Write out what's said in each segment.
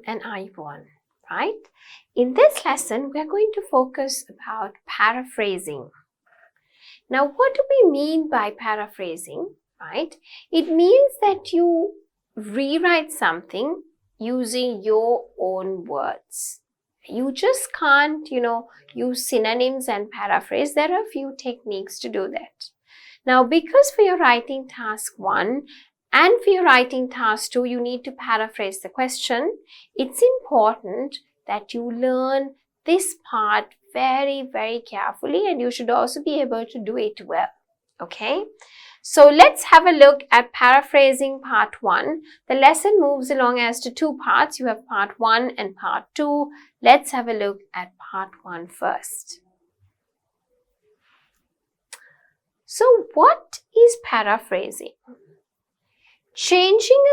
and I1, right? In this lesson, we are going to focus about paraphrasing. Now, what do we mean by paraphrasing, right? It means that you rewrite something using your own words. You just can't, use synonyms and paraphrase. There are a few techniques to do that. Now, because for your writing task 1 and for your writing task 2, you need to paraphrase the question, it's important that you learn this part very, very carefully, and you should also be able to do it well. Okay? So let's have a look at paraphrasing part 1. The lesson moves along as to 2 parts. You have part 1 and part 2. Let's have a look at part 1 first. So what is paraphrasing? Changing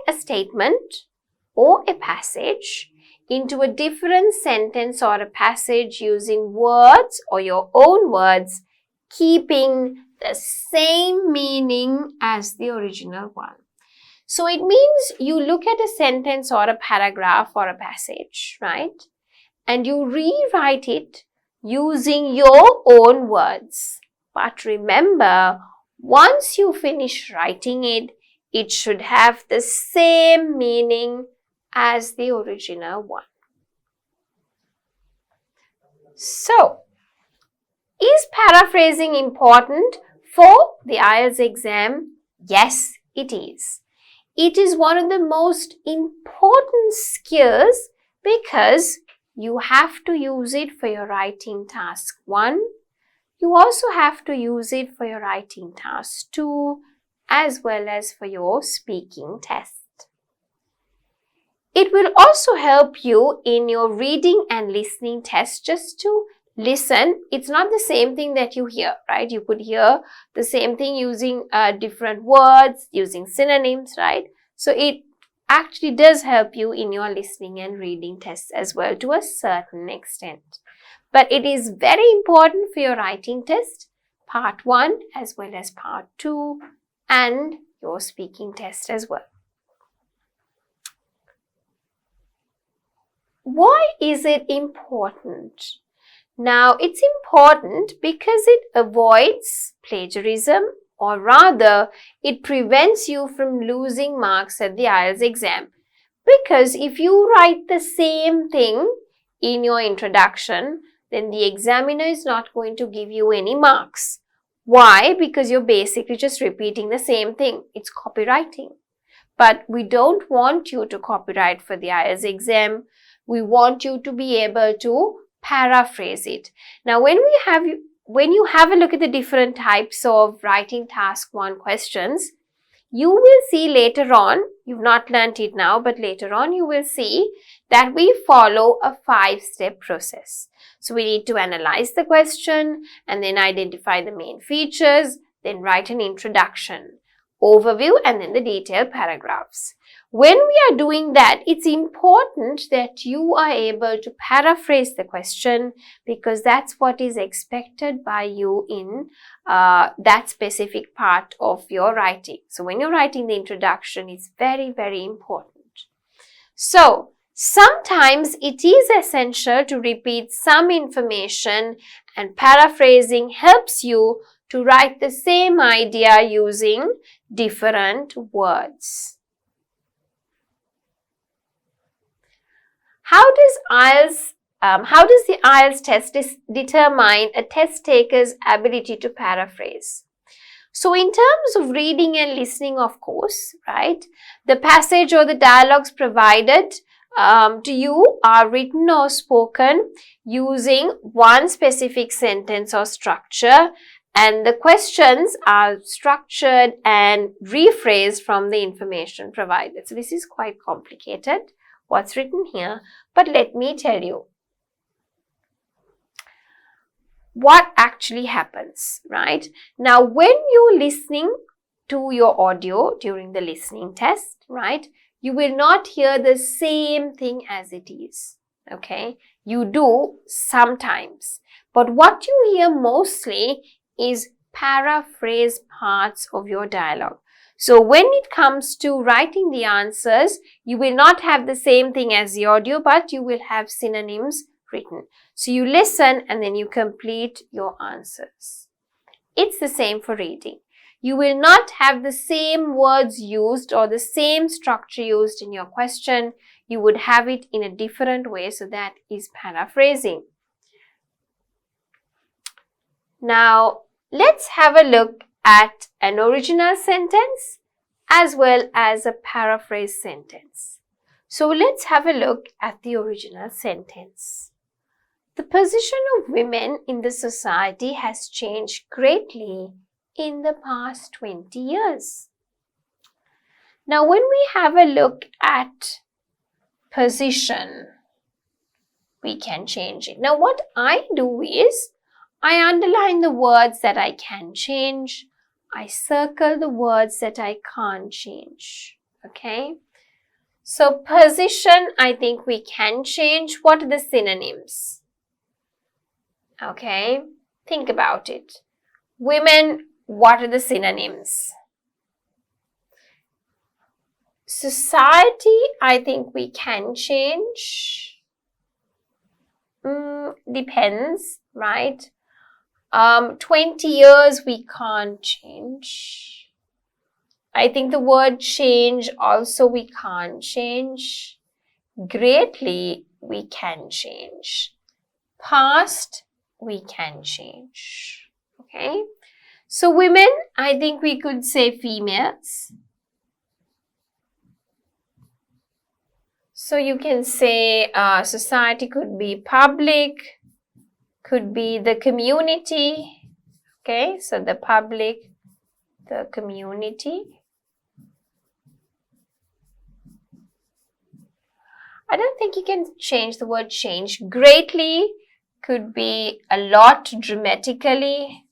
a statement or a passage into a different sentence or a passage using words or your own words, keeping the same meaning as the original one. So it means you look at a sentence or a paragraph or a passage, right? And you rewrite it using your own words. But remember, once you finish writing it, it should have the same meaning as the original one. So, is paraphrasing important for the IELTS exam? Yes, it is. It is one of the most important skills because you have to use it for your writing task 1. You also have to use it for your writing task 2 as well as for your speaking test. It will also help you in your reading and listening test just to listen. It's not the same thing that you hear, right? You could hear the same thing using different words, using synonyms, right? So it actually does help you in your listening and reading tests as well to a certain extent. But it is very important for your writing test, part 1 as well as part 2 and your speaking test as well. Why is it important? Now, it's important because it avoids plagiarism, or rather, it prevents you from losing marks at the IELTS exam. Because if you write the same thing in your introduction, then the examiner is not going to give you any marks. Why? Because you're basically just repeating the same thing. It's copywriting. But we don't want you to copyright for the IELTS exam. We want you to be able to paraphrase it. Now, when you have a look at the different types of writing task 1 questions, you will see later on, you've not learnt it now, but later on you will see that we follow a 5-step process. So we need to analyze the question and then identify the main features, then write an introduction, overview, and then the detailed paragraphs. When we are doing that, it's important that you are able to paraphrase the question because that's what is expected by you in that specific part of your writing. So when you're writing the introduction, it's very, very important. So sometimes it is essential to repeat some information, and paraphrasing helps you to write the same idea using different words. How does the IELTS test determine a test taker's ability to paraphrase? So in terms of reading and listening, of course, right, the passage or the dialogues provided to you are written or spoken using one specific sentence or structure, and the questions are structured and rephrased from the information provided. So this is quite complicated, what's written here, but let me tell you what actually happens, right? Now, when you're listening to your audio during the listening test, right, you will not hear the same thing as it is, okay? You do sometimes, but what you hear mostly is paraphrase parts of your dialogue. So when it comes to writing the answers, you will not have the same thing as the audio, but you will have synonyms written. So you listen and then you complete your answers. It's the same for reading. You will not have the same words used or the same structure used in your question. You would have it in a different way, so that is paraphrasing. Now, let's have a look at an original sentence as well as a paraphrase sentence. So let's have a look at the original sentence. The position of women in the society has changed greatly in the past 20 years. Now, when we have a look at position, we can change it. Now, what I do is I underline the words that I can change. I circle the words that I can't change. Okay? So, position, I think we can change. What are the synonyms? Okay? Think about it. Women, what are the synonyms? Society, I think we can change. Depends, right? 20 years we can't change. I think the word change also we can't change. Greatly we can change. Past we can change. Okay? So women, I think we could say females. So you can say society could be public, could be the community. Okay, so the public, the community. I don't think you can change the word change. Greatly could be a lot, dramatically.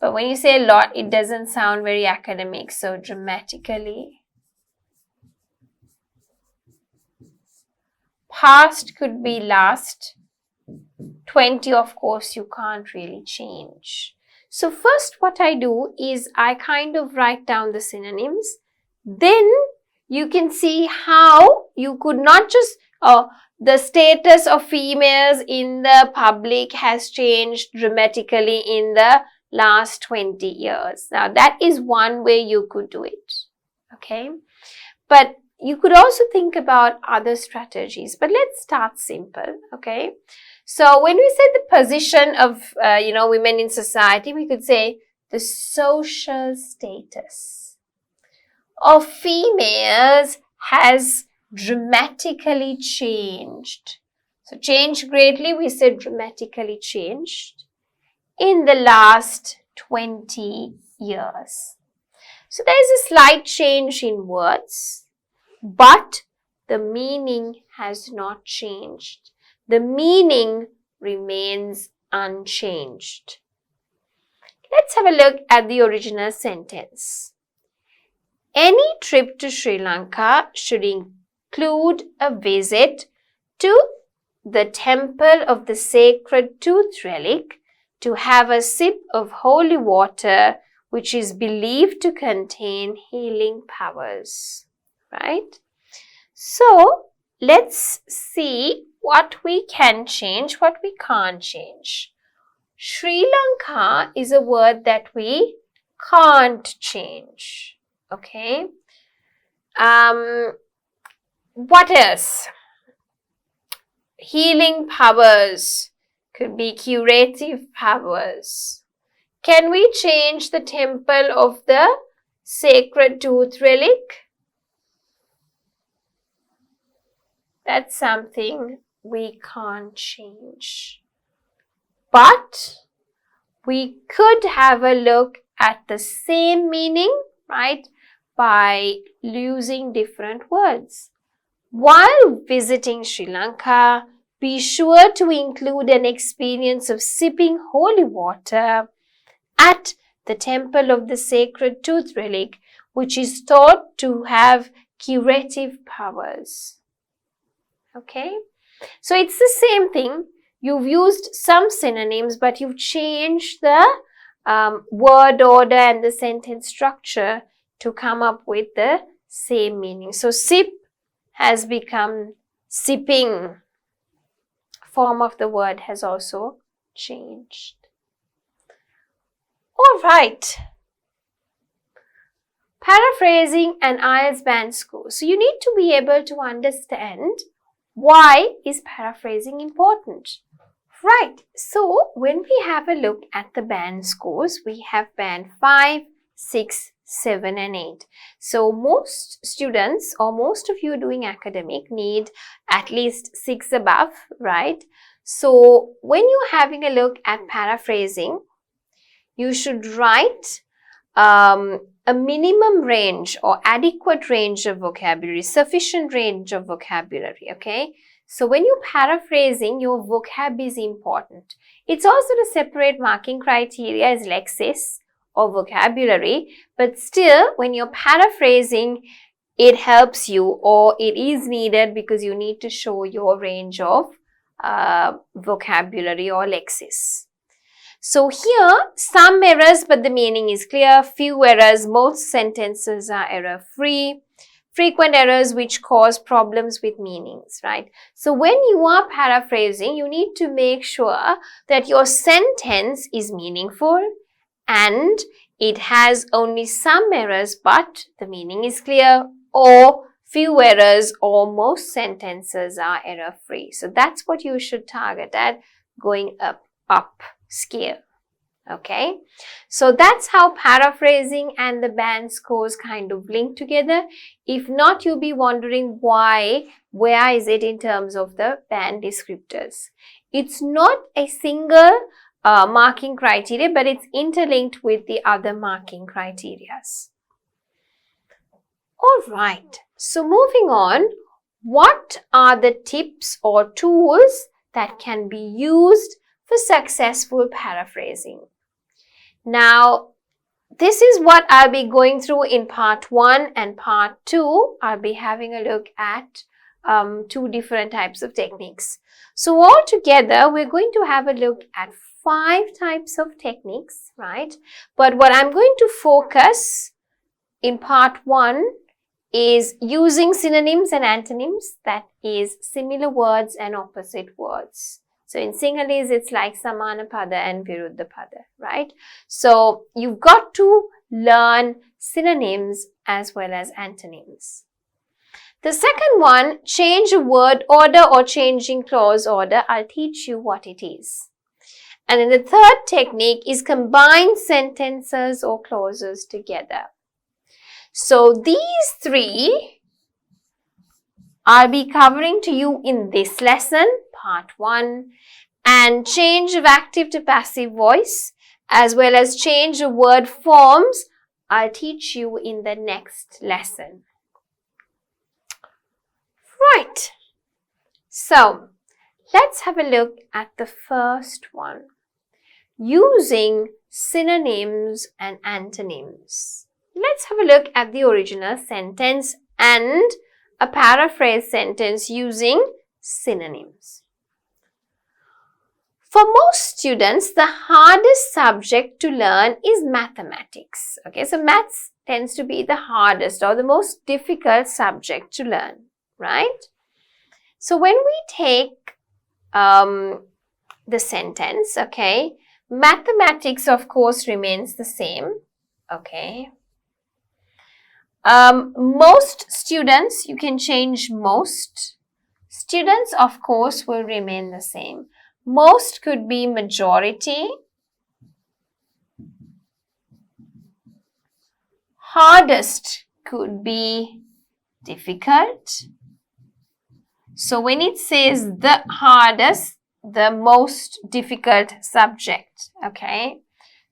But when you say a lot, it doesn't sound very academic, so dramatically. Past could be last. 20, of course, you can't really change. So first what I do is I kind of write down the synonyms. Then you can see how you could not just, the status of females in the public has changed dramatically in the last 20 years. Now that is one way you could do it. Okay. But you could also think about other strategies, but let's start simple, okay? So when we say the position of, women in society, we could say the social status of females has dramatically changed. So changed greatly, we said dramatically changed in the last 20 years. So there is a slight change in words, but the meaning has not changed. The meaning remains unchanged. Let's have a look at the original sentence. Any trip to Sri Lanka should include a visit to the temple of the sacred tooth relic to have a sip of holy water which is believed to contain healing powers. Right? So, let's see what we can change, what we can't change. Sri Lanka is a word that we can't change. Okay? What else? Healing powers could be curative powers. Can we change the temple of the sacred tooth relic? That's something we can't change. But we could have a look at the same meaning, right, by using different words. While visiting Sri Lanka, be sure to include an experience of sipping holy water at the temple of the sacred tooth relic, which is thought to have curative powers. Okay, so it's the same thing. You've used some synonyms, but you've changed the word order and the sentence structure to come up with the same meaning. So sip has become sipping. Form of the word has also changed. All right. Paraphrasing and IELTS band score. So you need to be able to understand why is paraphrasing important. Right. So when we have a look at the band scores, we have band 5, 6, 7 and 8. So most students or most of you doing academic need at least 6 above, right? So when you're having a look at paraphrasing, you should write a minimum range or adequate range of vocabulary, sufficient range of vocabulary, okay? So when you're paraphrasing, your vocab is important. It's also the separate marking criteria as lexis or vocabulary, but still when you're paraphrasing, it helps you or it is needed because you need to show your range of vocabulary or lexis. So here, some errors but the meaning is clear, few errors, most sentences are error-free, frequent errors which cause problems with meanings, right? So when you are paraphrasing, you need to make sure that your sentence is meaningful and it has only some errors but the meaning is clear, or few errors or most sentences are error-free. So that's what you should target at going up scale. Okay, so that's how paraphrasing and the band scores kind of link together. If not, you'll be wondering where is it in terms of the band descriptors. It's not a single marking criteria, but it's interlinked with the other marking criterias. All right, so moving on, what are the tips or tools that can be used for successful paraphrasing? Now, this is what I'll be going through in part 1 and part 2. I'll be having a look at 2 different types of techniques. So all together, we're going to have a look at 5 types of techniques, right? But what I'm going to focus in part 1 is using synonyms and antonyms, that is similar words and opposite words. So in Sinhalese, it's like Samana Pada and Viruddha Pada, right? So you've got to learn synonyms as well as antonyms. The second one, change a word order or changing clause order. I'll teach you what it is. And then the third technique is combine sentences or clauses together. So these 3 I'll be covering to you in this lesson, part 1, and change of active to passive voice as well as change of word forms I'll teach you in the next lesson. Right, so let's have a look at the first one, using synonyms and antonyms. Let's have a look at the original sentence and a paraphrase sentence using synonyms. For most students, the hardest subject to learn is mathematics. Okay, so maths tends to be the hardest or the most difficult subject to learn, right? So when we take the sentence, okay, mathematics of course remains the same, okay. Most students, you can change most. Students of course will remain the same. Most could be majority. Hardest could be difficult. So when it says the hardest, the most difficult subject, okay?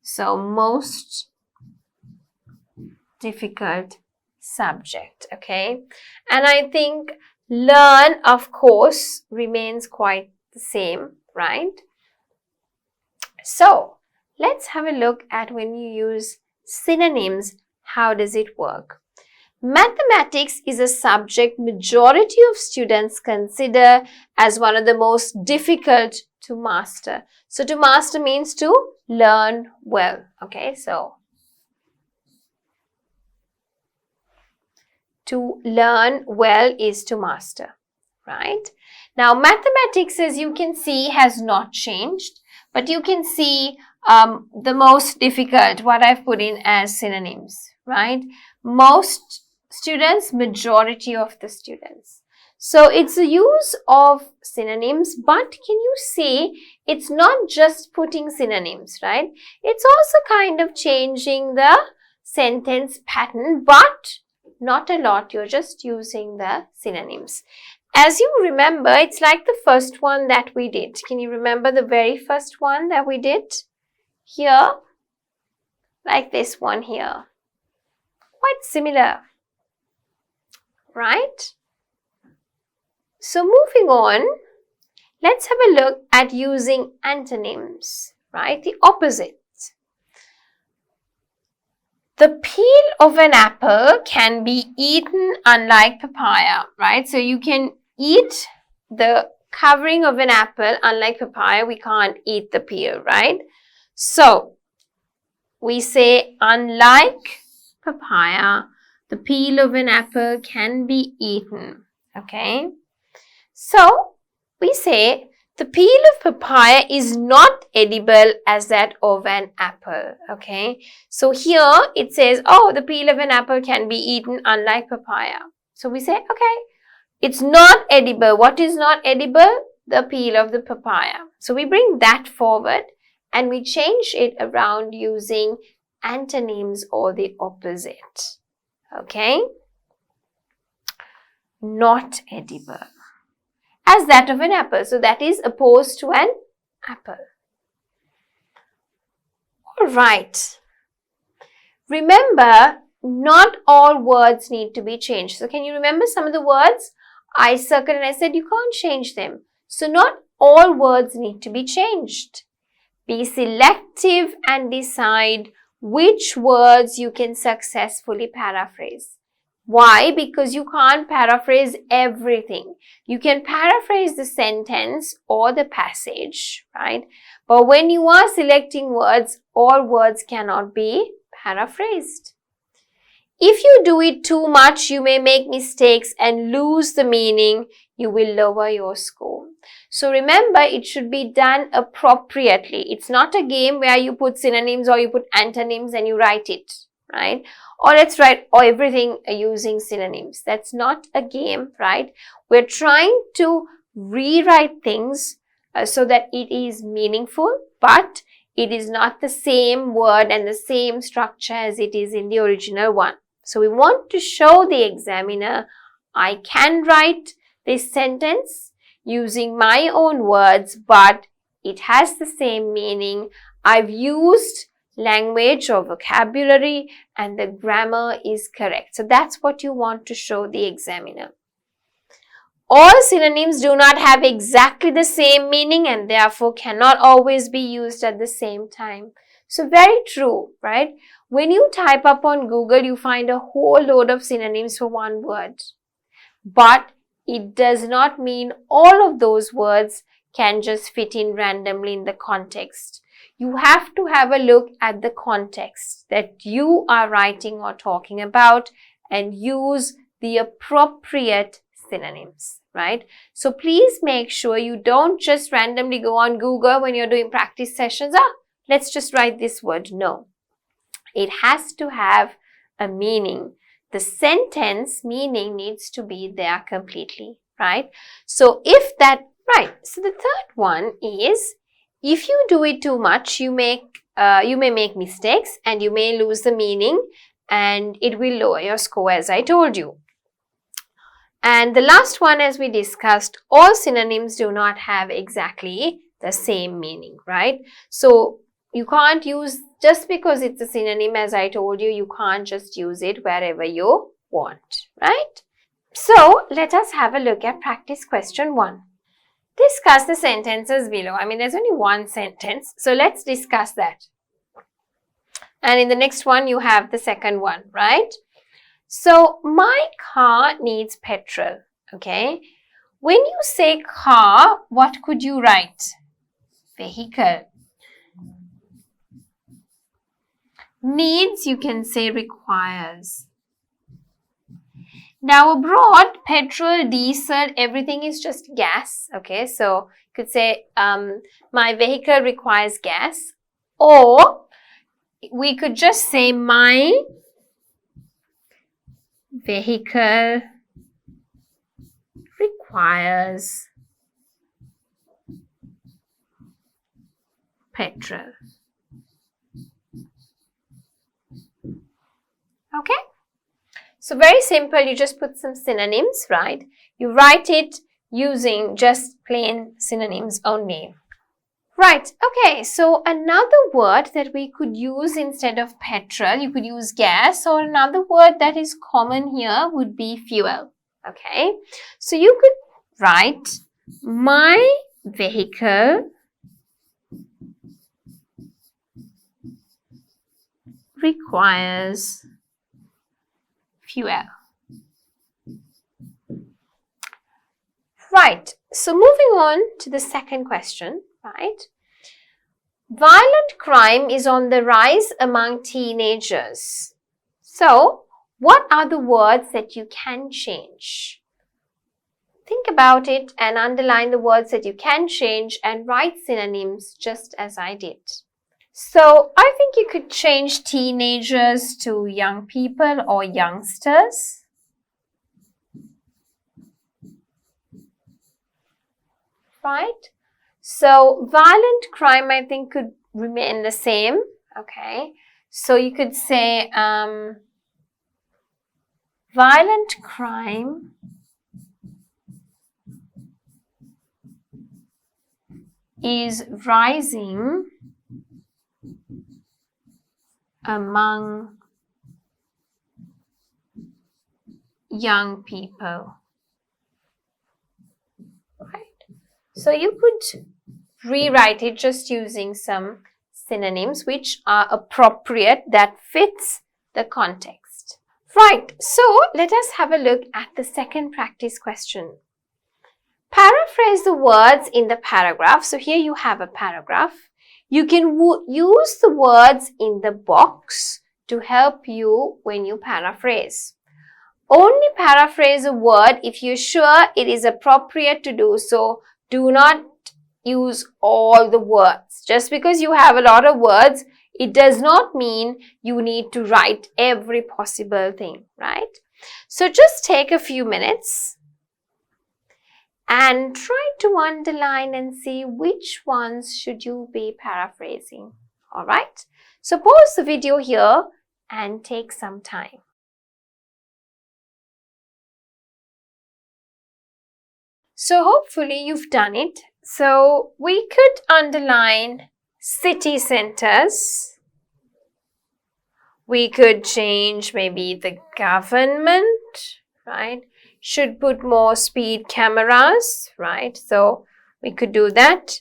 So most difficult subject, okay? And I think learn, of course, remains quite the same, right? So let's have a look at when you use synonyms, how does it work? Mathematics is a subject majority of students consider as one of the most difficult To master. So to master means to learn well. Okay, so to learn well is to master, right? Now mathematics, as you can see, has not changed, but you can see the most difficult, what I've put in as synonyms, right? Most students, majority of the students. So it's the use of synonyms, but can you see it's not just putting synonyms, right? It's also kind of changing the sentence pattern, but not a lot. You're just using the synonyms. As you remember, it's like the first one that we did. Can you remember the very first one that we did? Here, like this one here. Quite similar, right? So moving on, let's have a look at using antonyms, right? The opposite. The peel of an apple can be eaten, unlike papaya, right? So you can eat the covering of an apple, unlike papaya, we can't eat the peel, right? So we say, unlike papaya, the peel of an apple can be eaten, okay? So we say, the peel of papaya is not edible as that of an apple, okay? So here it says, oh, the peel of an apple can be eaten, unlike papaya. So we say, okay, it's not edible. What is not edible? The peel of the papaya. So we bring that forward and we change it around using antonyms or the opposite, okay? Not edible. As that of an apple. So that is opposed to an apple. Alright. Remember, not all words need to be changed. So can you remember some of the words? I circled and I said you can't change them. So not all words need to be changed. Be selective and decide which words you can successfully paraphrase. Why? Because you can't paraphrase everything. You can paraphrase the sentence or the passage, right? But when you are selecting words, all words cannot be paraphrased. If you do it too much, you may make mistakes and lose the meaning. You will lower your score. So remember, it should be done appropriately. It's not a game where you put synonyms or you put antonyms and you write it, right? Or let's write everything using synonyms. That's not a game, right? We're trying to rewrite things so that it is meaningful, but it is not the same word and the same structure as it is in the original one. So we want to show the examiner, I can write this sentence using my own words, but it has the same meaning. I've used language or vocabulary and the grammar is correct. So that's what you want to show the examiner. All synonyms do not have exactly the same meaning and therefore cannot always be used at the same time. So very true, right? When you type up on Google, you find a whole load of synonyms for one word. But it does not mean all of those words can just fit in randomly in the context. You have to have a look at the context that you are writing or talking about and use the appropriate synonyms, right? So please make sure you don't just randomly go on Google when you're doing practice sessions. Let's just write this word. No. It has to have a meaning. The sentence meaning needs to be there completely, right? So if that, right. So the third one is, if you do it too much, you may make mistakes and you may lose the meaning and it will lower your score, as I told you. And the last one, as we discussed, all synonyms do not have exactly the same meaning, right? So you can't use, just because it's a synonym, as I told you, you can't just use it wherever you want, right? So let us have a look at practice question 1. Discuss the sentences below. I mean, there's only one sentence, so let's discuss that. And in the next one, you have the second one, right? So, my car needs petrol, okay? When you say car, what could you write? vehicle. Needs, you can say requires. Now abroad, petrol, diesel, everything is just gas. Okay, so you could say my vehicle requires gas, or we could just say my vehicle requires petrol. Okay? So very simple, you just put some synonyms, right? You write it using just plain synonyms only. Right, okay, so another word that we could use instead of petrol, you could use gas, or another word that is common here would be fuel. Okay, so you could write my vehicle requires fuel. Right, so moving on to the second question, right? Violent crime is on the rise among teenagers. So, what are the words that you can change? Think about it and underline the words that you can change and write synonyms just as I did. So, I think you could change teenagers to young people or youngsters. Right? So, violent crime, I think, could remain the same. Okay. So, you could say violent crime is rising among young people. Right? So you could rewrite it just using some synonyms which are appropriate, that fits the context. Right, so let us have a look at the second practice question. Paraphrase the words in the paragraph. So here you have a paragraph. You can use the words in the box to help you when you paraphrase. Only paraphrase a word if you're sure it is appropriate to do so. Do not use all the words. Just because you have a lot of words, it does not mean you need to write every possible thing, right? So just take a few minutes and try to underline and see which ones should you be paraphrasing. Alright? So pause the video here and take some time. So hopefully you've done it. So we could underline city centers. We could change maybe the government, right? Should put more speed cameras, right? So we could do that.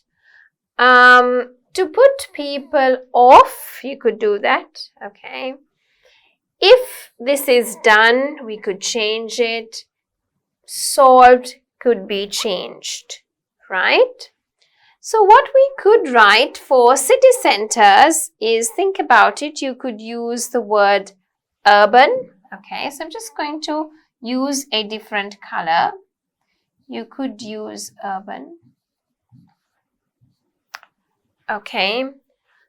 To put people off, you could do that, okay? If this is done, we could change it. Solved could be changed, right? So what we could write for city centers is, think about it, you could use the word urban, okay? So I'm just going to use a different color. You could use urban. Okay.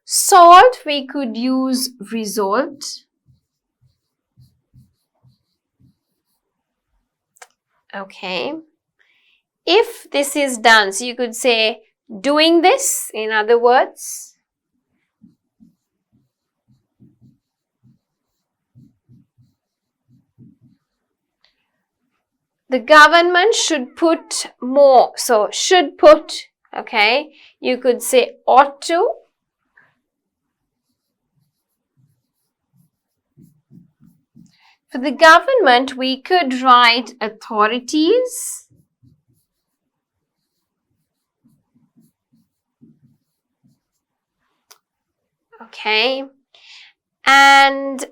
Salt, we could use result. Okay. If this is done, so you could say doing this, in other words. The government should put more. So should put, okay. You could say ought to. For the government, we could write authorities. Okay. And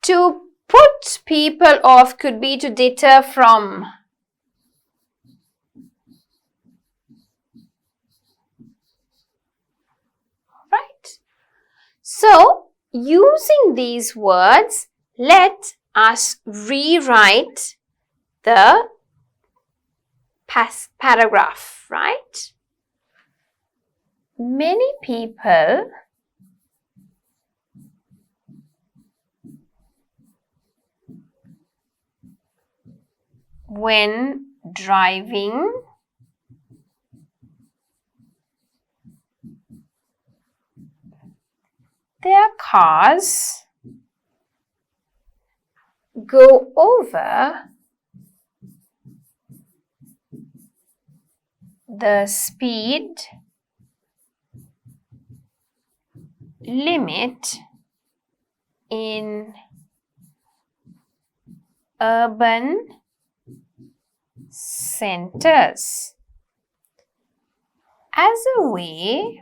to put people off could be to deter from. using these words, let us rewrite the paragraph, right? Many people when driving their cars go over the speed limit in urban centers as a way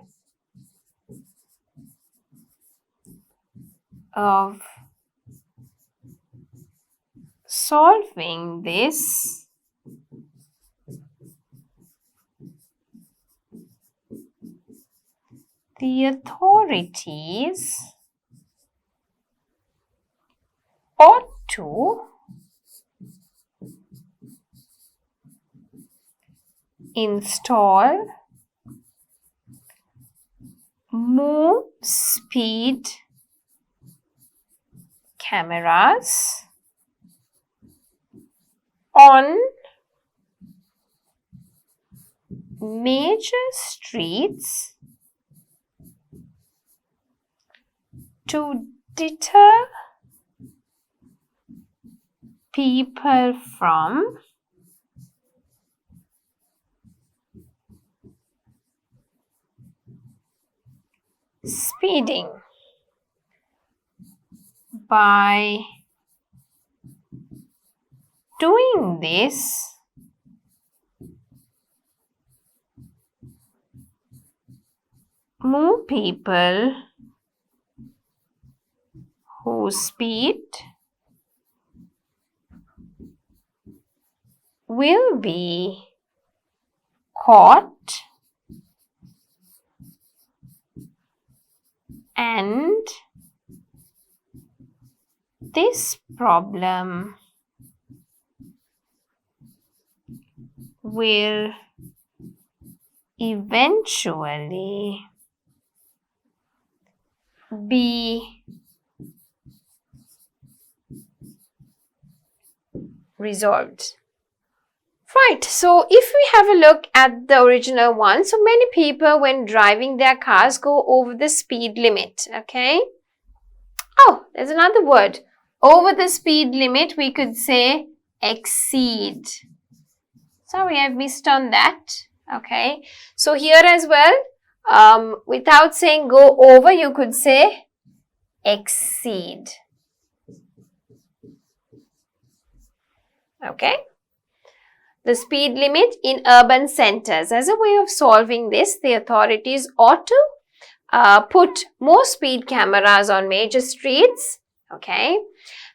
of solving this, the authorities ought to install more speed cameras on major streets to deter people from speeding. By doing this, more people who speed will be caught and this problem will eventually be resolved. Right, so if we have a look at the original one, so many people when driving their cars go over the speed limit, okay? Oh, there's another word. Over the speed limit, we could say exceed. Sorry, I've missed on that, okay? So here as well, without saying go over, you could say exceed. Okay? The speed limit in urban centers. As a way of solving this, the authorities ought to put more speed cameras on major streets. Okay?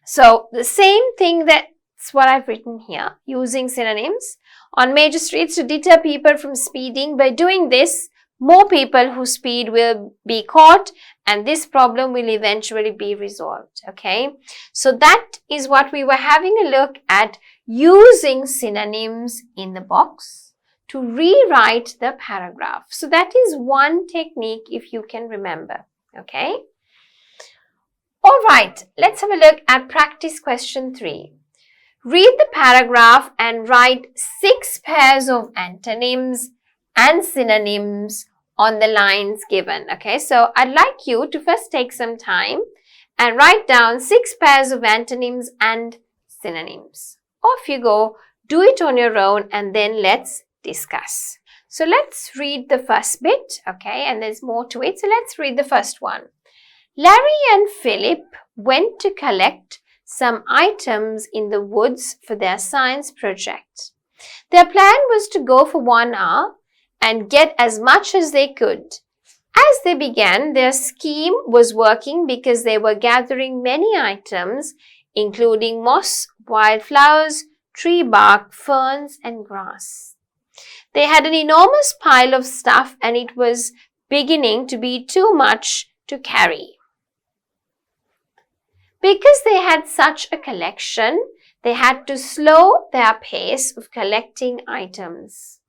So, the same thing, that's what I've written here, using synonyms on major streets to deter people from speeding. By doing this, more people who speed will be caught and this problem will eventually be resolved. Okay? So, that is what we were having a look at, using synonyms in the box to rewrite the paragraph. So that is one technique if you can remember. Okay? Alright, let's have a look at practice question 3. Read the paragraph and write 6 pairs of antonyms and synonyms on the lines given. Okay, so I'd like you to first take some time and write down 6 pairs of antonyms and synonyms. Off you go, do it on your own and then let's discuss. So let's read the first bit, okay, and there's more to it. So let's read the first one. Larry and Philip went to collect some items in the woods for their science project. Their plan was to go for 1 hour and get as much as they could. As they began, their scheme was working because they were gathering many items including moss, wildflowers, tree bark, ferns and grass. They had an enormous pile of stuff and it was beginning to be too much to carry. Because they had such a collection, they had to slow their pace of collecting items.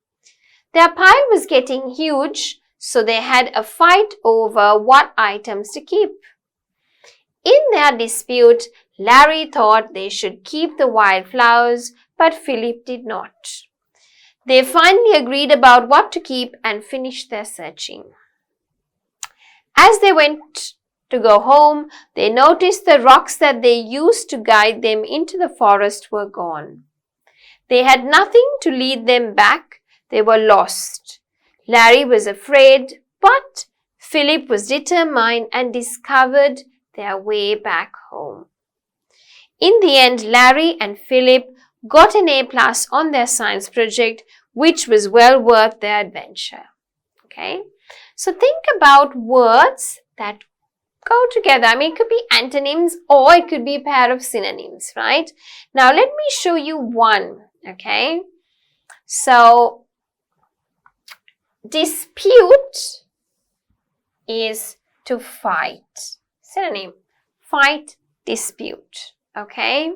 Their pile was getting huge, so they had a fight over what items to keep. In their dispute, Larry thought they should keep the wildflowers, but Philip did not. They finally agreed about what to keep and finished their searching. As they went to go home, they noticed the rocks that they used to guide them into the forest were gone. They had nothing to lead them back. They were lost. Larry was afraid, but Philip was determined and discovered their way back home. In the end, Larry and Philip got an A+ on their science project, which was well worth their adventure. Okay, so think about words that go together. I mean, it could be antonyms or it could be a pair of synonyms, right? Now, let me show you one, okay? So, dispute is to fight. Synonym, fight, dispute, okay?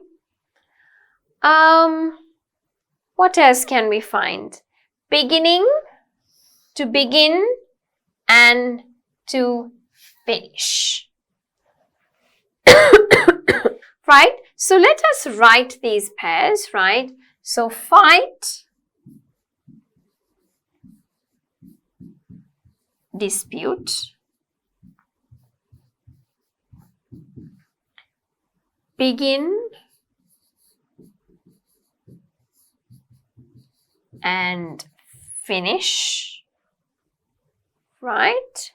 What else can we find? Beginning, to begin, and to finish. Right? So let us write these pairs, right? So fight, dispute, begin, and finish, right?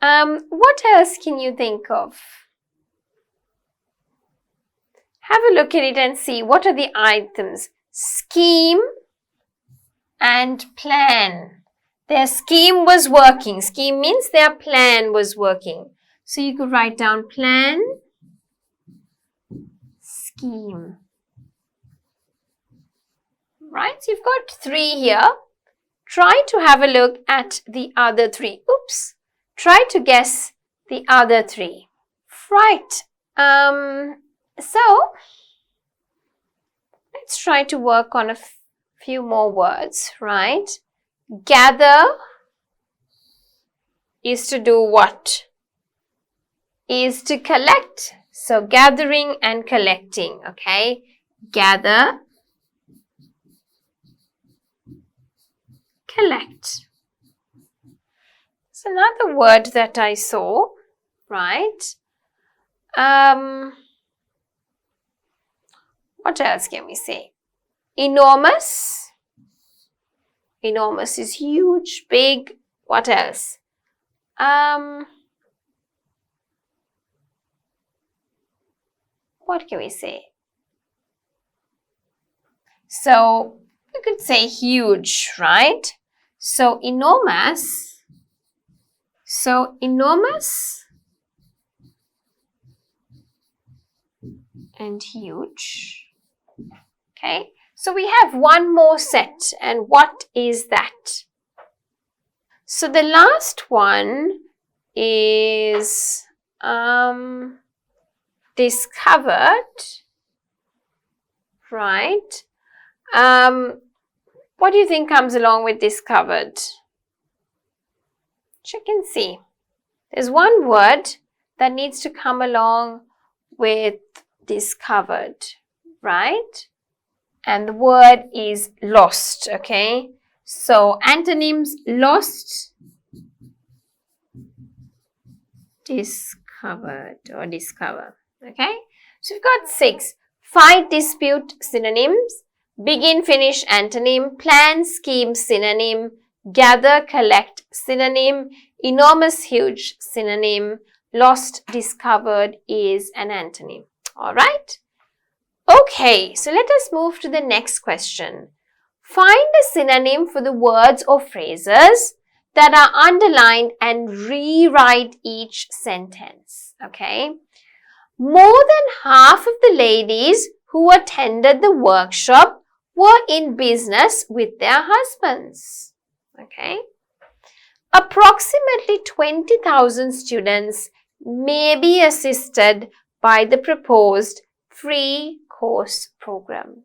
What else can you think of? Have a look at it and see what are the items. Scheme and plan. Their scheme was working. Scheme means their plan was working. So you could write down plan, scheme. Right? So you've got 3 here. Try to have a look at the other 3. Oops. Try to guess the other 3. Right. So, let's try to work on a few more words, right? Gather is to do what? Is to collect. So, gathering and collecting, okay? Gather, collect. It's another word that I saw, right? What else can we say? Enormous. Enormous is huge, big. What else? What can we say? So, we could say huge, right? So, enormous. So, enormous and huge. Okay, so we have one more set, and what is that? So the last one is discovered, right? What do you think comes along with discovered? Check and see. There's one word that needs to come along with discovered, right? And the word is lost, okay? So, antonyms, lost, discovered or discover, okay? So, we've got 6. Fight, dispute, synonyms. Begin, finish, antonym. Plan, scheme, synonym. Gather, collect, synonym. Enormous, huge, synonym. Lost, discovered is an antonym. All right? Okay, so let us move to the next question. Find a synonym for the words or phrases that are underlined and rewrite each sentence. Okay? More than half of the ladies who attended the workshop were in business with their husbands. Okay? Approximately 20,000 students may be assisted by the proposed free course program.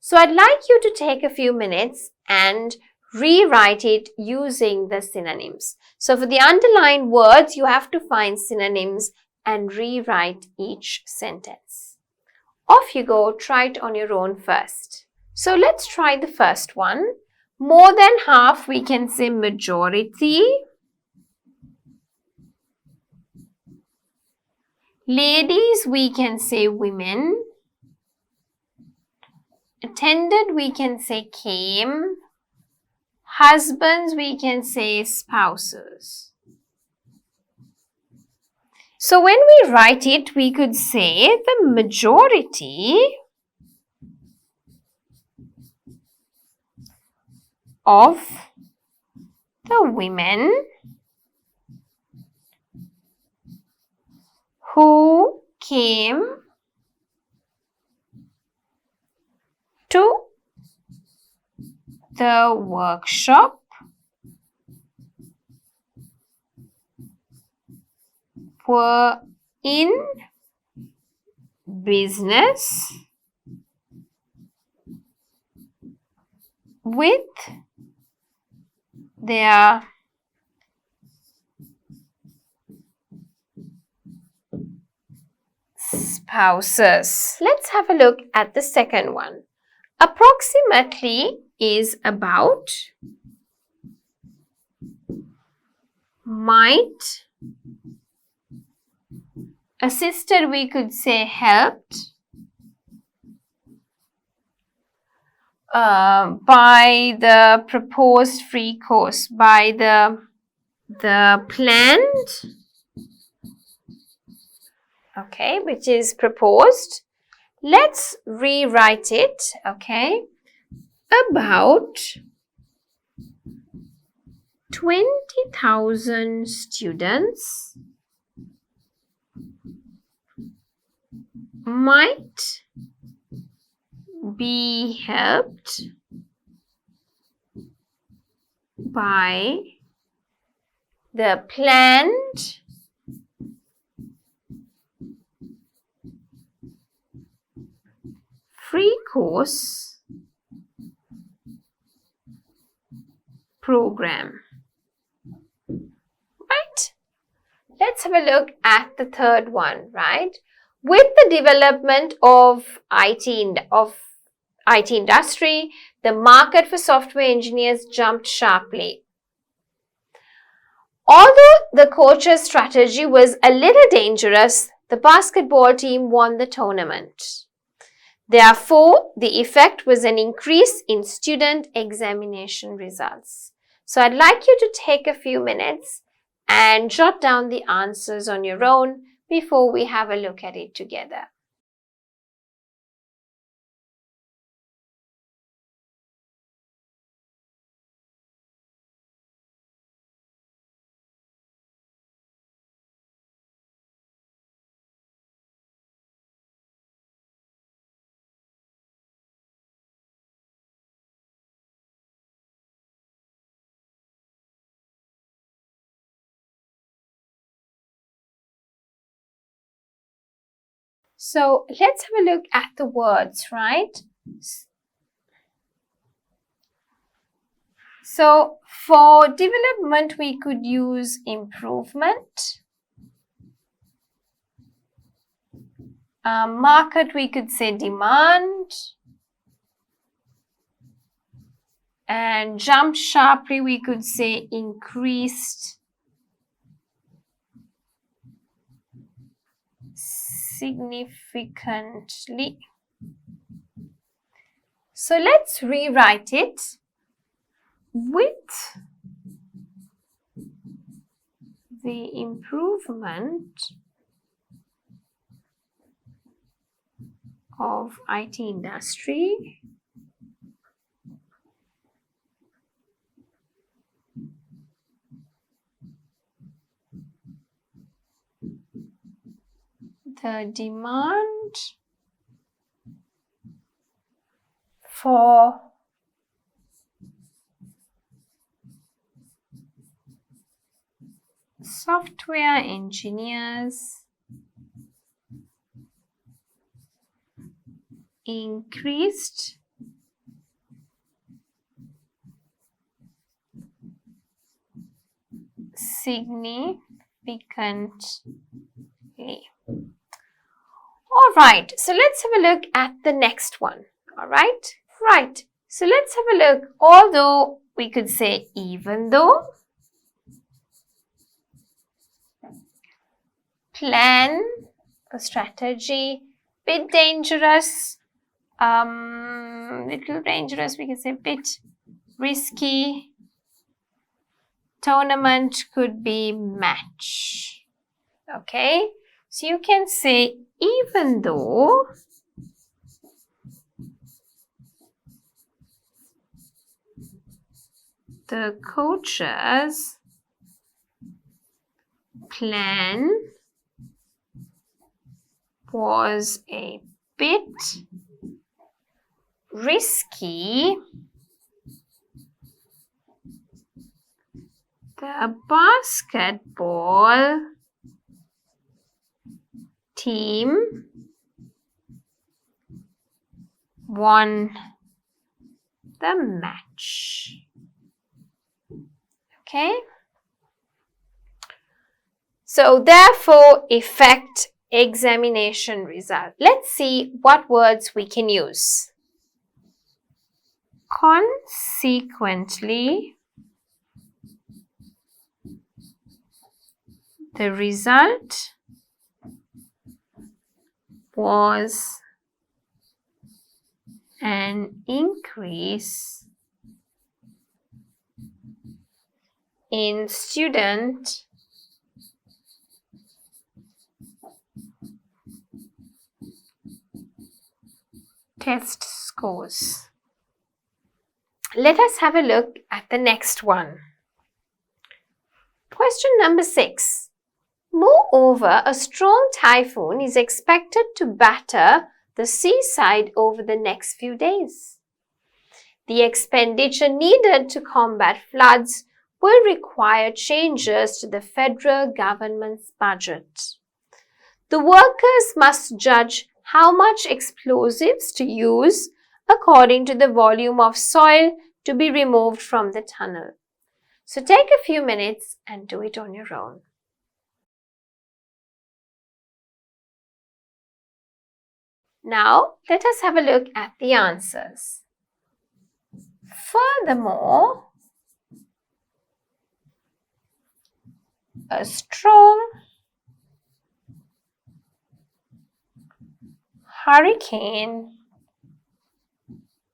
So I'd like you to take a few minutes and rewrite it using the synonyms. So for the underlined words, you have to find synonyms and rewrite each sentence. Off you go, try it on your own first. So let's try the first one. More than half, we can say majority. Ladies, we can say women. Attended, we can say came. Husbands, we can say spouses. So when we write it, we could say the majority of the women who came to the workshop were in business with their spouses. Let's have a look at the second one. Approximately is about, might, assisted, we could say helped, by the proposed free course, by the planned, okay, which is proposed. Let's rewrite it, okay, about 20,000 students might be helped by the planned free course program. Right? Let's have a look at the third one, right? With the development of IT industry, the market for software engineers jumped sharply. Although the coach's strategy was a little dangerous, the basketball team won the tournament. Therefore, the effect was an increase in student examination results. So I'd like you to take a few minutes and jot down the answers on your own before we have a look at it together. So let's have a look at the words, right? So for development, we could use improvement. Market, we could say demand. And jumped sharply, we could say increased significantly. So let's rewrite it. With the improvement of IT industry, the demand for software engineers increased significantly. All right, so let's have a look at the next one. All right, right. So let's have a look. Although we could say even though, plan, a strategy, bit dangerous, little dangerous, we can say bit risky. Tournament could be match. Okay, so you can say even though the coach's plan was a bit risky, the basketball team won the match. Okay? So therefore, effect examination result. Let's see what words we can use. Consequently, the result was an increase in student test scores. Let us have a look at the next one. Question number 6. Moreover, a strong typhoon is expected to batter the seaside over the next few days. The expenditure needed to combat floods will require changes to the federal government's budget. The workers must judge how much explosives to use according to the volume of soil to be removed from the tunnel. So take a few minutes and do it on your own. Now, let us have a look at the answers. Furthermore, a strong hurricane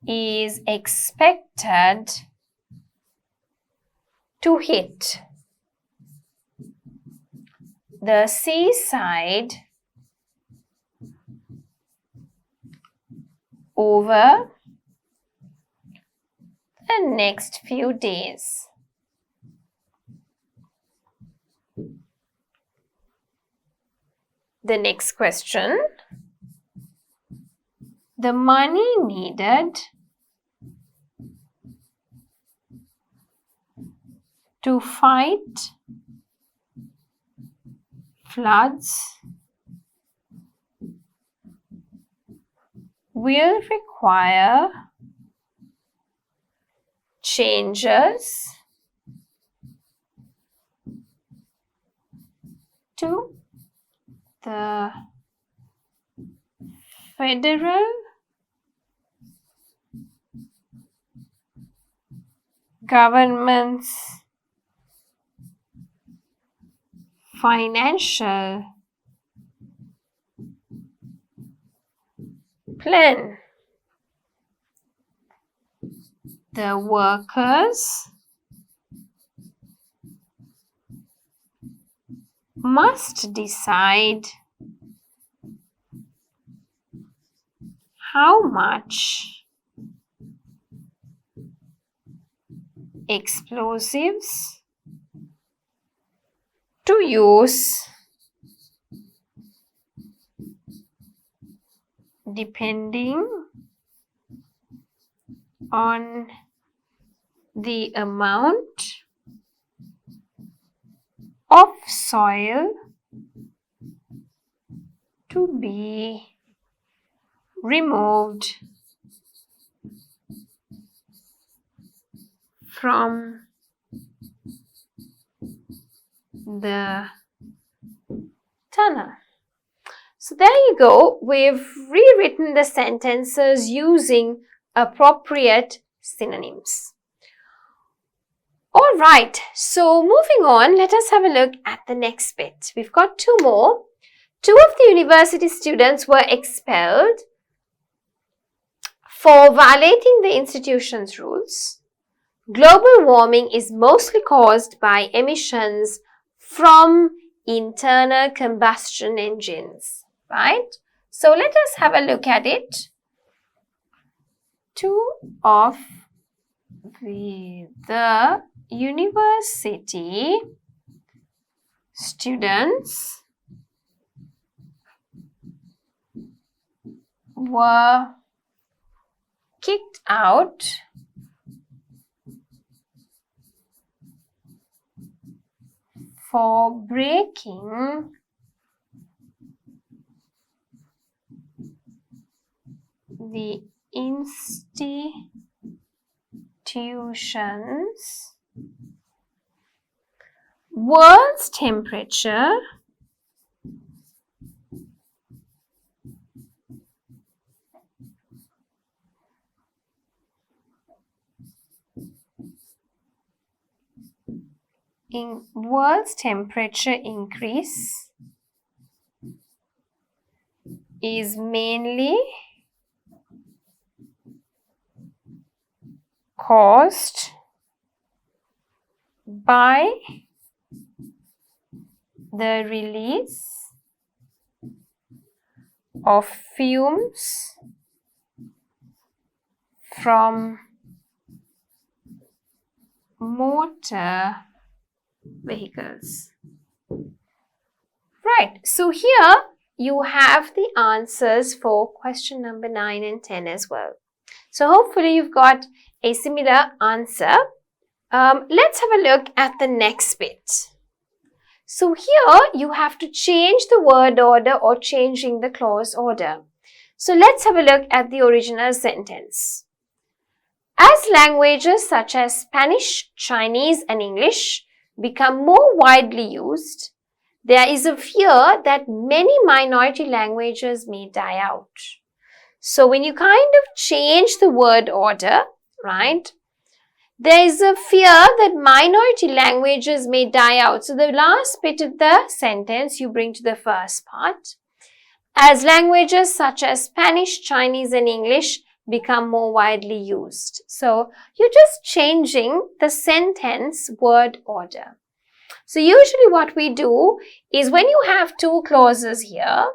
is expected to hit the seaside over the next few days. The next question. The money needed to fight floods will require changes to the federal government's financial plan. The workers must decide how much explosives to use depending on the amount of soil to be removed from the tunnel. So there you go. We've rewritten the sentences using appropriate synonyms. Alright, so moving on, let us have a look at the next bit. We've got two more. Two of the university students were expelled for violating the institution's rules. Global warming is mostly caused by emissions from internal combustion engines, right? So let us have a look at it. Two of the university students were kicked out for breaking the institution's world's temperature increase is mainly caused by the release of fumes from motor vehicles. Right, so here you have the answers for question number 9 and 10 as well. So hopefully you've got a similar answer. Let's have a look at the next bit. So here you have to change the word order or changing the clause order. So let's have a look at the original sentence. As languages such as Spanish, Chinese and English become more widely used, there is a fear that many minority languages may die out. So when you kind of change the word order, right, there is a fear that minority languages may die out. So the last bit of the sentence you bring to the first part. As languages such as Spanish, Chinese and English become more widely used. So you're just changing the sentence word order. So usually what we do is when you have two clauses here,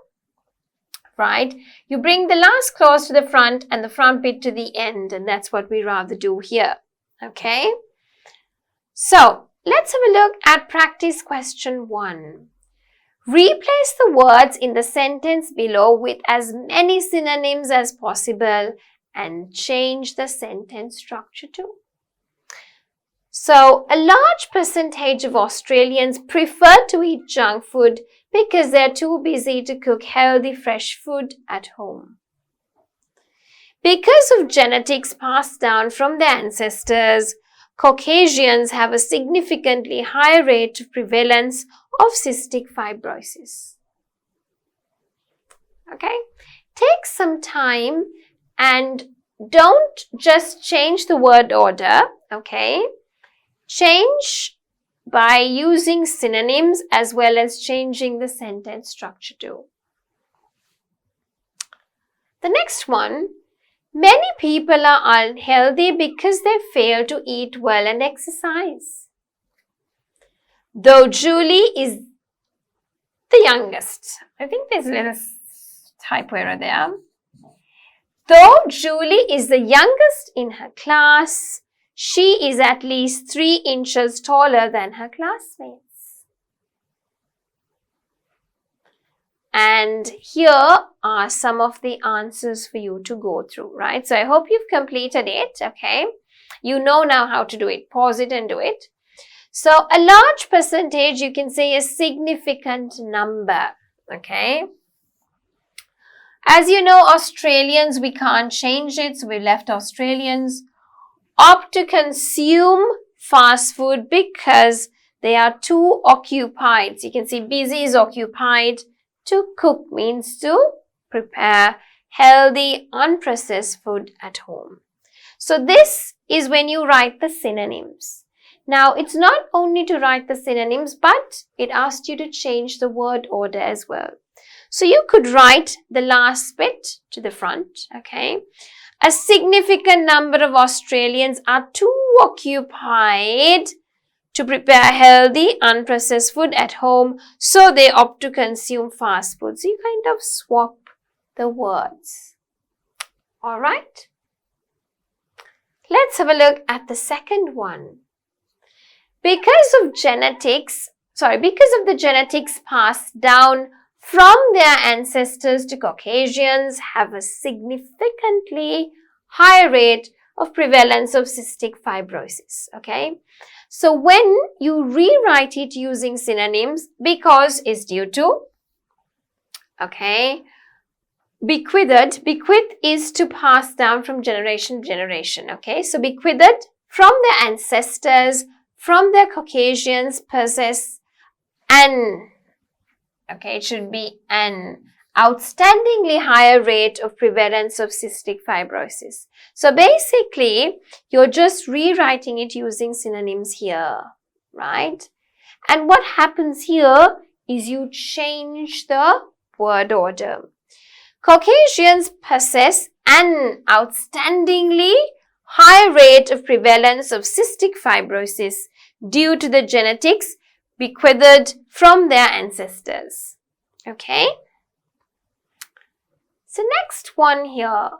right, you bring the last clause to the front and the front bit to the end, and that's what we rather do here. Okay, so let's have a look at practice question 1. Replace the words in the sentence below with as many synonyms as possible and change the sentence structure too. So, a large percentage of Australians prefer to eat junk food because they're too busy to cook healthy fresh food at home. Because of genetics passed down from their ancestors, Caucasians have a significantly higher rate of prevalence of cystic fibrosis. Okay, take some time and don't just change the word order, okay? Change by using synonyms as well as changing the sentence structure too. The next one. Many people are unhealthy because they fail to eat well and exercise. Though Julie is the youngest. I think there's a little typo error there. Though Julie is the youngest in her class, she is at least 3 inches taller than her classmates. And here are some of the answers for you to go through, right? So I hope you've completed it, okay? You know now how to do it. Pause it and do it. So a large percentage, you can say a significant number, okay? As you know, Australians, we can't change it, so we left Australians. Opt to consume fast food because they are too occupied. So you can see busy is occupied. To cook means to prepare healthy, unprocessed food at home. So this is when you write the synonyms. Now, it's not only to write the synonyms, but it asks you to change the word order as well. So you could write the last bit to the front, okay? A significant number of Australians are too occupied to prepare healthy, unprocessed food at home, so they opt to consume fast food. So you kind of swap the words. All right? Let's have a look at the second one. Because of the genetics passed down from their ancestors to Caucasians have a significantly high rate of prevalence of cystic fibrosis, okay? So when you rewrite it using synonyms, because is due to, okay, bequeathed is to pass down from generation to generation, okay? So bequeathed from their ancestors, from their Caucasians possess an, okay, it should be an outstandingly higher rate of prevalence of cystic fibrosis. So basically, you're just rewriting it using synonyms here, right? And what happens here is you change the word order. Caucasians possess an outstandingly high rate of prevalence of cystic fibrosis due to the genetics bequeathed from their ancestors. Okay? So next one here.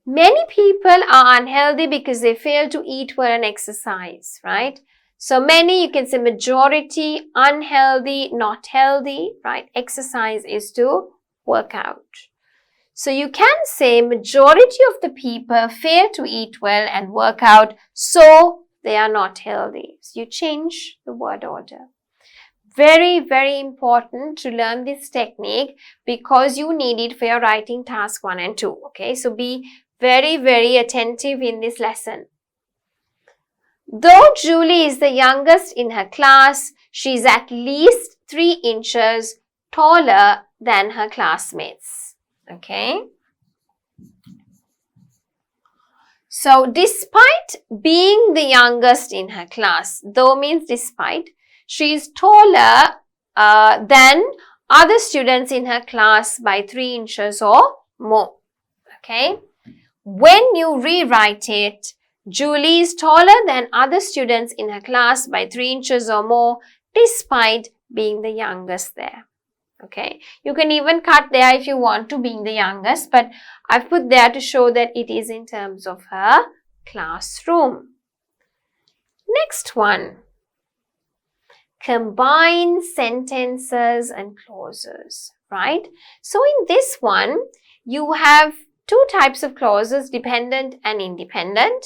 Many people are unhealthy because they fail to eat well and exercise, right? So many, you can say majority, unhealthy, not healthy, right? Exercise is to work out. So you can say majority of the people fail to eat well and work out, so they are not healthy. So you change the word order. Very, very important to learn this technique because you need it for your writing task 1 and 2. Okay, so be very, very attentive in this lesson. Though Julie is the youngest in her class, she is at least 3 inches taller than her classmates. Okay. So, despite being the youngest in her class, though means despite, she is taller than other students in her class by 3 inches or more. Okay. When you rewrite it, Julie is taller than other students in her class by 3 inches or more, despite being the youngest there. Okay, you can even cut there if you want to, being the youngest, but I've put there to show that it is in terms of her classroom. Next one. Combine sentences and clauses, right? So in this one, you have 2 types of clauses, dependent and independent.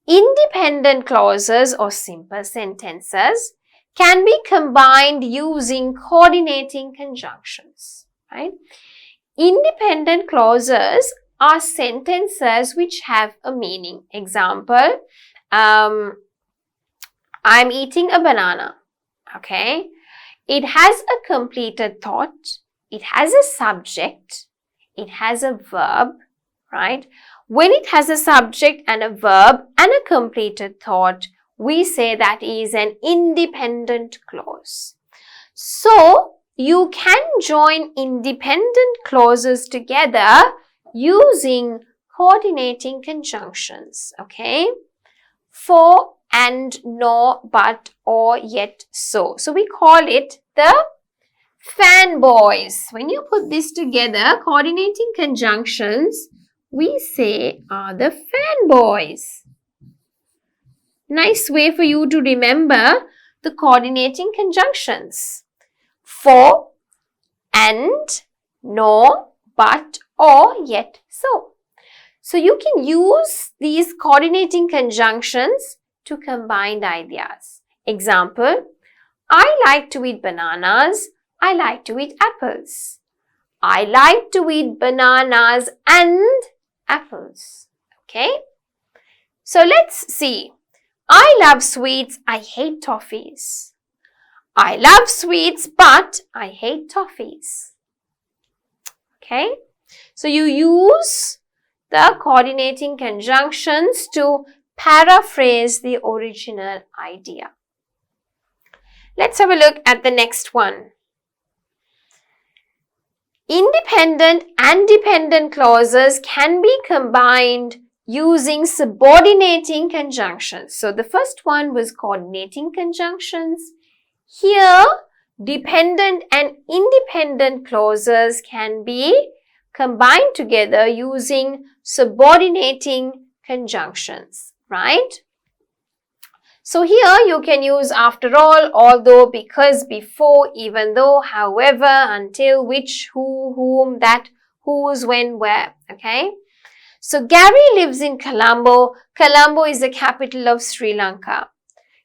Independent clauses or simple sentences can be combined using coordinating conjunctions, right? Independent clauses are sentences which have a meaning. Example, I'm eating a banana, okay? It has a completed thought, it has a subject, it has a verb, right? When it has a subject and a verb and a completed thought, we say that is an independent clause. So, you can join independent clauses together using coordinating conjunctions, okay? For, and, nor, but, or, yet, so. So, we call it the fanboys. When you put this together, coordinating conjunctions, we say are the fanboys. Nice way for you to remember the coordinating conjunctions. For, and, nor, but, or, yet, so. So you can use these coordinating conjunctions to combine ideas. Example, I like to eat bananas. I like to eat apples. I like to eat bananas and apples. Okay? So let's see. I love sweets. I hate toffees. I love sweets, but I hate toffees. Okay? So you use the coordinating conjunctions to paraphrase the original idea. Let's have a look at the next one. Independent and dependent clauses can be combined using subordinating conjunctions. So the first one was coordinating conjunctions. Here, dependent and independent clauses can be combined together using subordinating conjunctions, right? So here you can use after all, although, because, before, even though, however, until, which, who, whom, that, whose, when, where, okay? So Gary lives in Colombo. Colombo is the capital of Sri Lanka.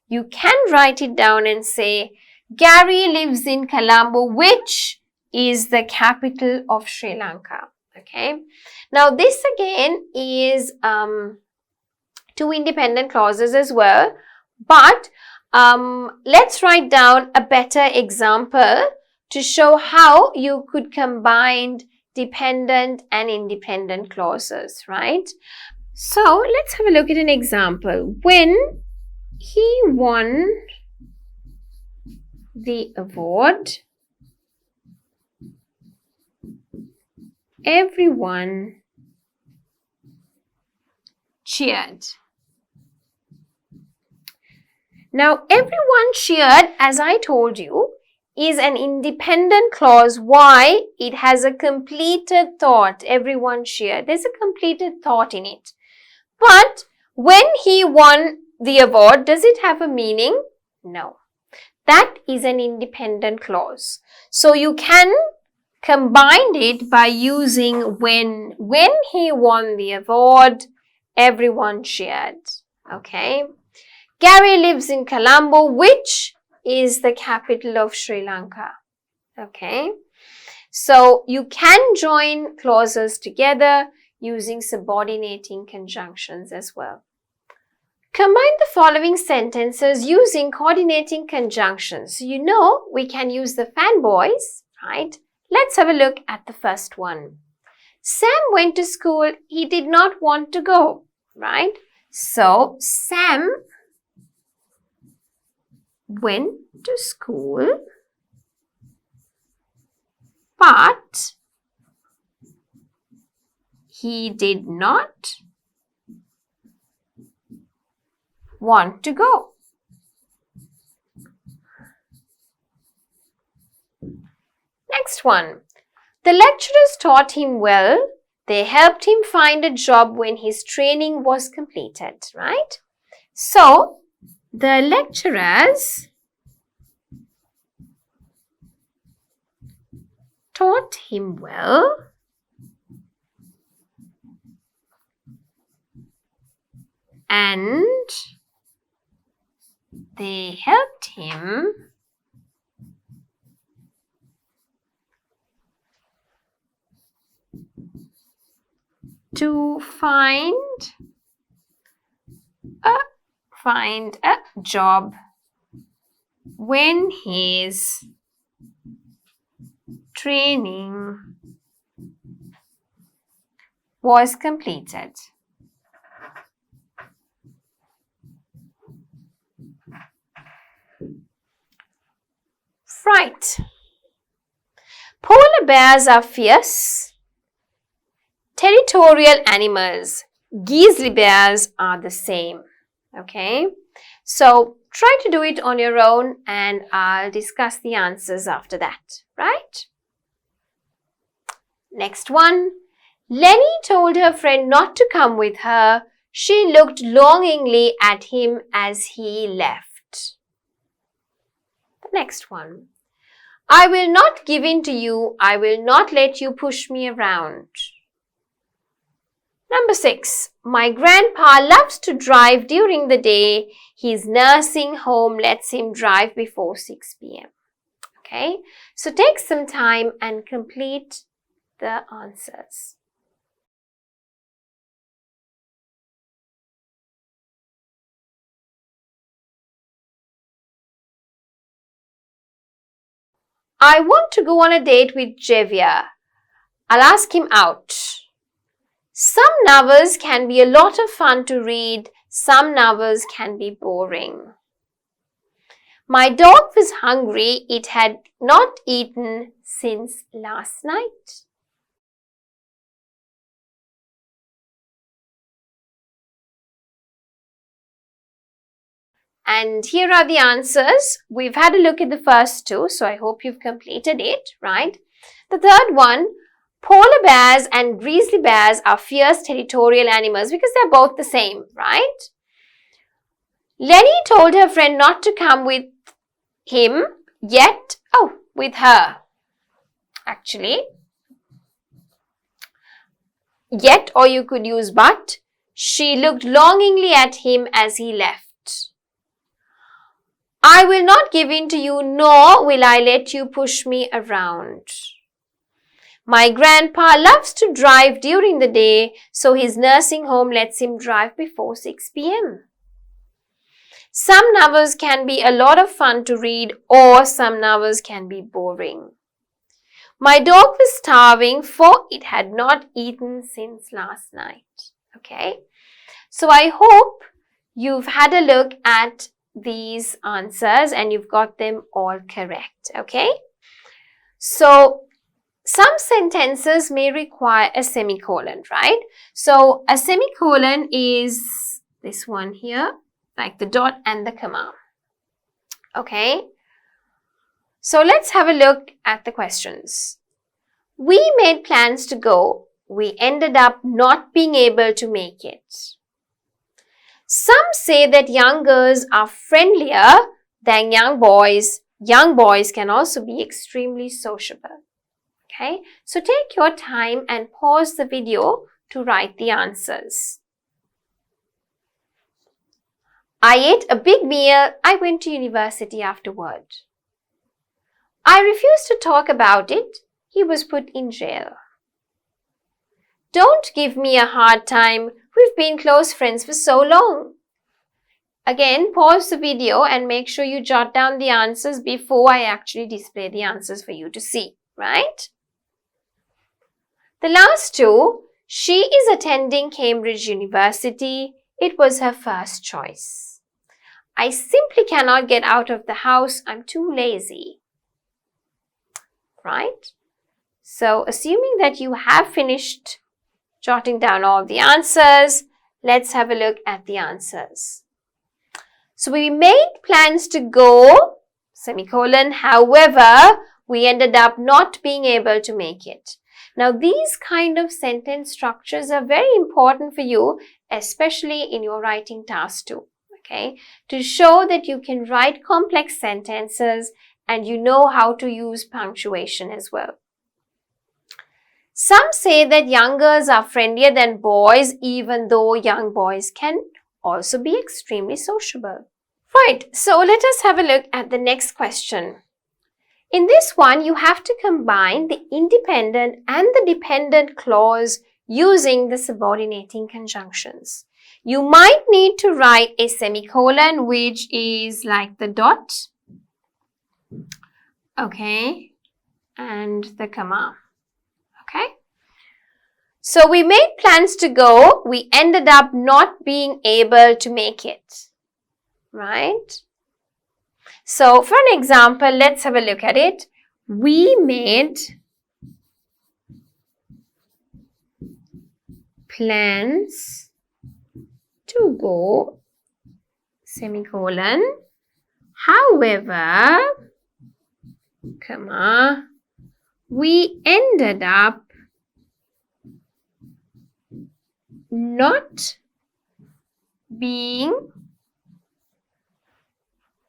You can write it down and say, Gary lives in Colombo, which is the capital of Sri Lanka. Okay. Now this again is two independent clauses as well. But let's write down a better example to show how you could combine dependent and independent clauses, right? So let's have a look at an example. When he won the award, everyone cheered. Now, everyone cheered, as I told you, is an independent clause. Why? It has a completed thought. Everyone cheered. There's a completed thought in it. But when he won the award, does it have a meaning? No. That is an independent clause. So you can combine it by using when. When he won the award, everyone cheered. Okay. Gary lives in Colombo, which is the capital of Sri Lanka. Okay. So you can join clauses together using subordinating conjunctions as well. Combine the following sentences using coordinating conjunctions. You know we can use the fanboys, right? Let's have a look at the first one. Sam went to school. He did not want to go, right? So Sam went to school, but he did not want to go. Next one. The lecturers taught him well. They helped him find a job when his training was completed, right? So, the lecturers taught him well and they helped him to find a job when his training was completed. Right. Polar bears are fierce, territorial animals. Grizzly bears are the same. Okay. So try to do it on your own and I'll discuss the answers after that. Right? Next one. Lenny told her friend not to come with her. She looked longingly at him as he left. The next one. I will not give in to you. I will not let you push me around. Number 6. My grandpa loves to drive during the day. His nursing home lets him drive before 6 p.m. Okay, so take some time and complete the answers. I want to go on a date with Javier. I'll ask him out. Some novels can be a lot of fun to read. Some novels can be boring. My dog was hungry. It had not eaten since last night. And here are the answers. We've had a look at the first two, so I hope you've completed it, right? The third one, polar bears and grizzly bears are fierce territorial animals because they're both the same, right? Lenny told her friend not to come with him, with her, actually. Yet, or you could use but, she looked longingly at him as he left. I will not give in to you, nor will I let you push me around. My grandpa loves to drive during the day, so his nursing home lets him drive before 6 p.m. Some novels can be a lot of fun to read, or some novels can be boring. My dog was starving, for it had not eaten since last night. Okay, so I hope you've had a look at these answers and you've got them all correct. Okay, so some sentences may require a semicolon, right? So a semicolon is this one here, like the dot and the comma. Okay, so let's have a look at the questions. We made plans to go. We ended up not being able to make it. Some say that young girls are friendlier than young boys. Young boys can also be extremely sociable. Okay, so take your time and pause the video to write the answers. I ate a big meal. I went to university afterward. I refused to talk about it. He was put in jail. Don't give me a hard time. We've been close friends for so long. Again, pause the video and make sure you jot down the answers before I actually display the answers for you to see, right? The last two, she is attending Cambridge University. It was her first choice. I simply cannot get out of the house. I'm too lazy. Right? So, assuming that you have finished jotting down all the answers, let's have a look at the answers. So, we made plans to go, semicolon, however, we ended up not being able to make it. Now, these kind of sentence structures are very important for you, especially in your writing task too, okay? To show that you can write complex sentences and you know how to use punctuation as well. Some say that young girls are friendlier than boys, even though young boys can also be extremely sociable. Right, so let us have a look at the next question. In this one, you have to combine the independent and the dependent clause using the subordinating conjunctions. You might need to write a semicolon, which is like the dot, okay, and the comma, okay. So we made plans to go. We ended up not being able to make it, right? So for an example, let's have a look at it. We made plans to go, semicolon, however, comma, we ended up not being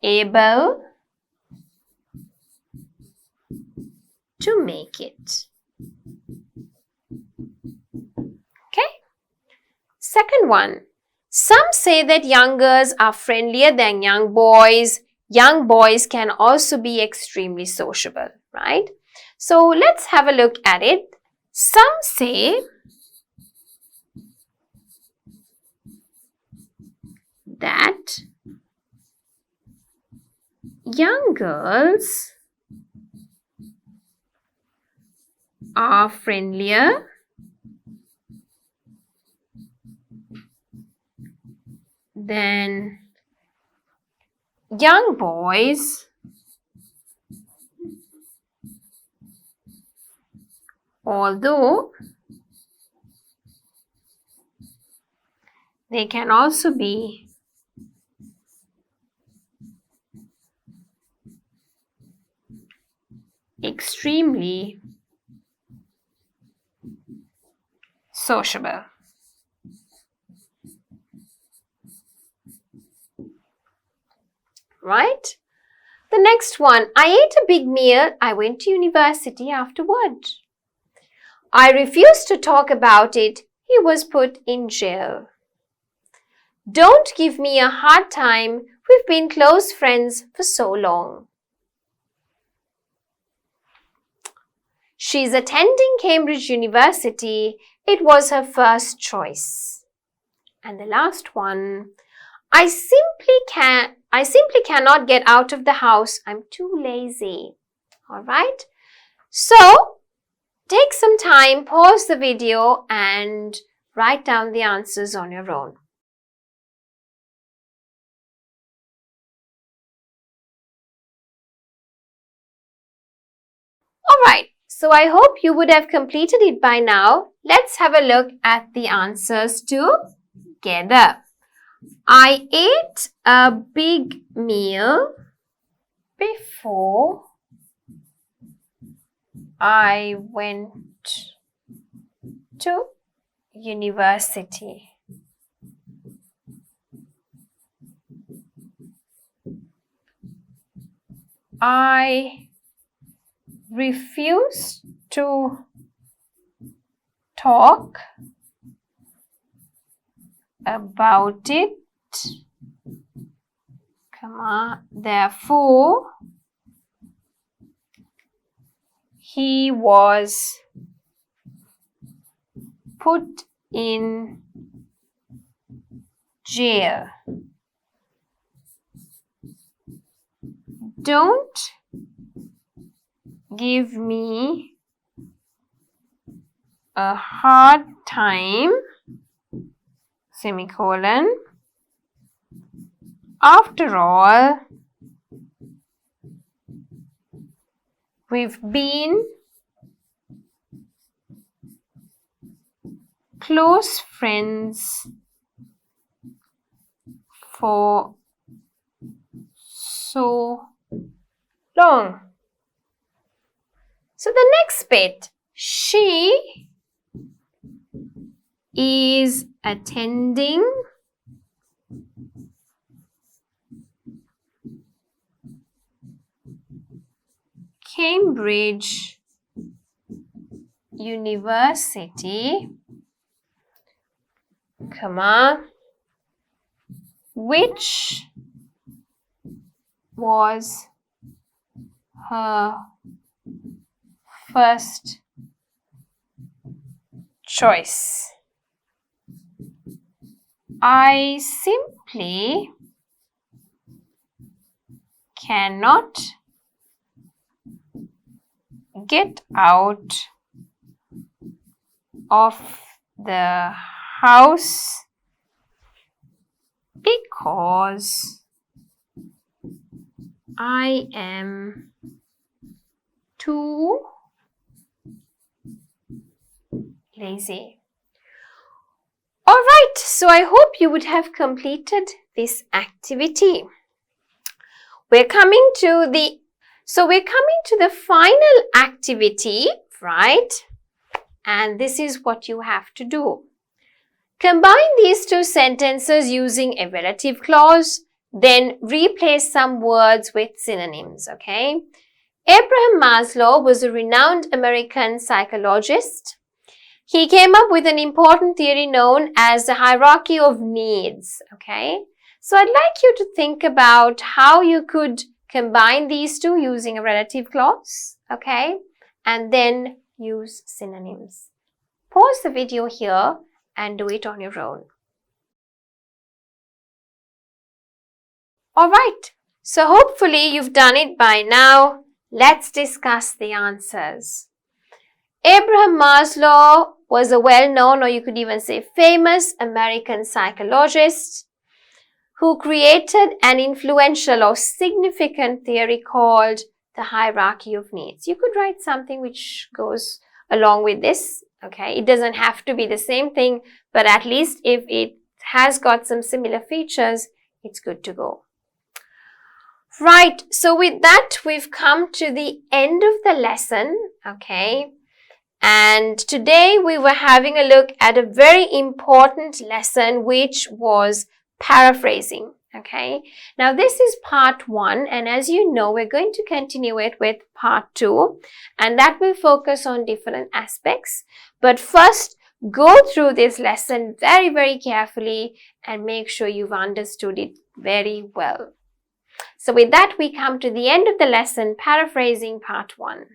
able to make it. Okay. Second one. Some say that young girls are friendlier than young boys. Young boys can also be extremely sociable, right? So let's have a look at it. Some say that young girls are friendlier than young boys, although they can also be extremely sociable. Right? The next one, I ate a big meal. I went to university afterward. I refused to talk about it. He was put in jail. Don't give me a hard time. We've been close friends for so long. She's attending Cambridge University. It was her first choice. And the last one, I simply cannot get out of the house. I'm too lazy. All right? So, take some time, pause the video and write down the answers on your own. All right. So, I hope you would have completed it by now. Let's have a look at the answers together. I ate a big meal before I went to university. I refuse to talk about it. Therefore, he was put in jail. Don't give me a hard time, semicolon. After all, we've been close friends for so long. So the next bit, she is attending Cambridge University, which was her first choice. I simply cannot get out of the house because I am too lazy. All right, so I hope you would have completed this activity. We're coming to the final activity, right? And this is what you have to do. Combine these two sentences using a relative clause, then replace some words with synonyms, okay? Abraham Maslow was a renowned American psychologist. He came up with an important theory known as the hierarchy of needs, okay? So I'd like you to think about how you could combine these two using a relative clause, okay? And then use synonyms. Pause the video here and do it on your own. Alright, so hopefully you've done it by now. Let's discuss the answers. Abraham Maslow was a well-known, or you could even say famous, American psychologist who created an influential or significant theory called the hierarchy of needs. You could write something which goes along with this, okay? It doesn't have to be the same thing, but at least if it has got some similar features, it's good to go. Right, so with that, we've come to the end of the lesson, okay? And today we were having a look at a very important lesson, which was paraphrasing, okay? Now this is part 1, and as you know, we're going to continue it with part 2, and that will focus on different aspects. But first, go through this lesson very, very carefully and make sure you've understood it very well. So with that, we come to the end of the lesson, paraphrasing part 1.